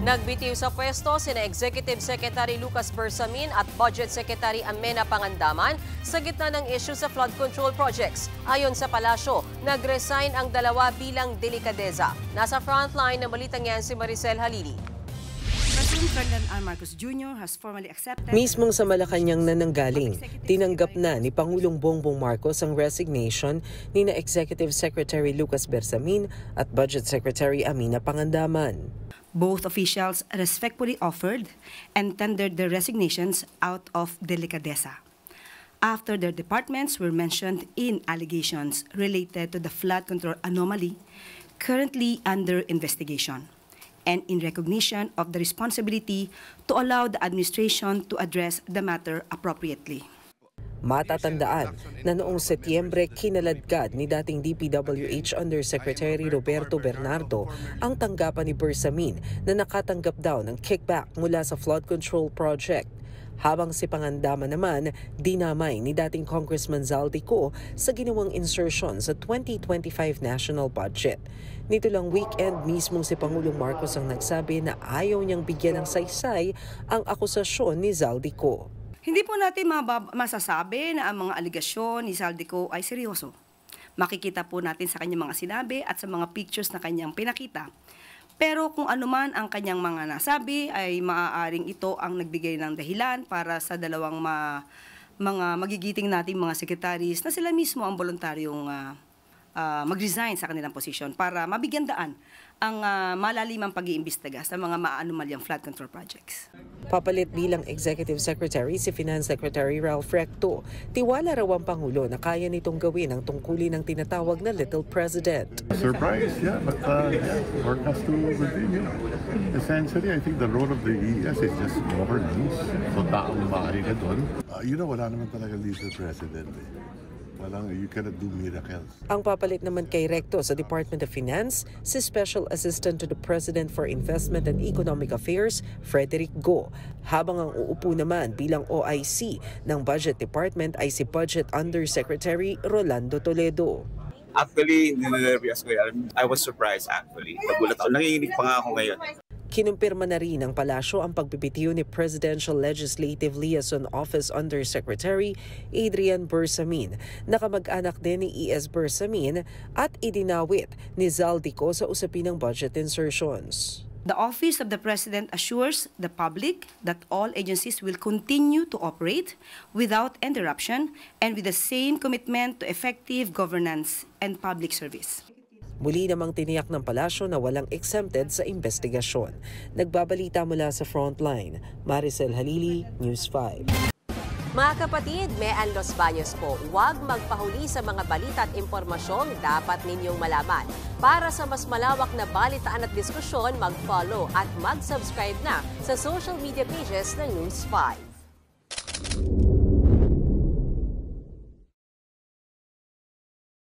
Nagbitiw sa pwesto sina Executive Secretary Lucas Bersamin at Budget Secretary Amena Pangandaman sa gitna ng issue sa flood control projects. Ayon sa palasyo, nag-resign ang dalawa bilang delikadeza. Nasa frontline ng balitang yan si Maricel Halili. President Ferdinand R. Marcos Jr. has formally accepted... Mismong sa Malacanang na nanggaling, tinanggap na ni Pangulong Bongbong Marcos ang resignation ni na Executive Secretary Lucas Bersamin at Budget Secretary Amena Pangandaman. Both officials respectfully offered and tendered their resignations out of delicadeza after their departments were mentioned in allegations related to the flood control anomaly currently under investigation, and in recognition of the responsibility to allow the administration to address the matter appropriately. Matatandaan na noong Setyembre kinaladkad ni dating DPWH Undersecretary Roberto Bernardo ang tanggapan ni Bersamin na nakatanggap daw ng kickback mula sa flood control project. Habang si Pangandaman naman, dinamay ni dating Congressman Zaldico sa ginawang insertion sa 2025 national budget. Nito lang weekend, mismong si Pangulong Marcos ang nagsabi na ayaw niyang bigyan ng saysay ang akusasyon ni Zaldico. Hindi po natin masasabi na ang mga aligasyon ni Zaldico ay seryoso. Makikita po natin sa kanyang mga sinabi at sa mga pictures na kanyang pinakita. Pero kung anuman ang kanyang mga nasabi ay maaaring ito ang nagbigay ng dahilan para sa dalawang mga magigiting nating mga secretaries na sila mismo ang voluntaryong mag-resign sa kanilang posisyon para mabigyan daan ang malalimang pag-iimbestiga sa mga maanomalyang flood control projects. Papalit bilang Executive Secretary si Finance Secretary Ralph Recto. Tiwala raw ang Pangulo na kaya nitong gawin ang tungkulin ng tinatawag na Little President. Surprise, yeah, but work has to continue. Essentially, I think the role of the ES is just governance. So taong bahay ka doon. Wala naman talaga Little President. You cannot do miracles. Ang papalit naman kay Recto sa Department of Finance, si Special Assistant to the President for Investment and Economic Affairs, Frederick Go. Habang ang uupo naman bilang OIC ng Budget Department ay si Budget Undersecretary Rolando Toledo. Actually, ninervyos ko yan. I was surprised actually. Nagulat ako. Nanginginig pa nga ako ngayon. Kinumpirma na rin ng palasyo ang pagbibitiw ni Presidential Legislative Liaison Office Undersecretary Adrian Bersamin, na kamag-anak din ni E.S. Bersamin at idinawit ni Zaldico sa usapin ng budget insertions. The Office of the President assures the public that all agencies will continue to operate without interruption and with the same commitment to effective governance and public service. Muli namang tiniyak ng palasyo na walang exempted sa investigasyon. Nagbabalita mula sa Frontline, Maricel Halili, News 5. Mga kapatid, Mean Los Baños po, huwag magpahuli sa mga balita at impormasyong dapat ninyong malaman. Para sa mas malawak na balitaan at diskusyon, mag-follow at mag-subscribe na sa social media pages ng News 5.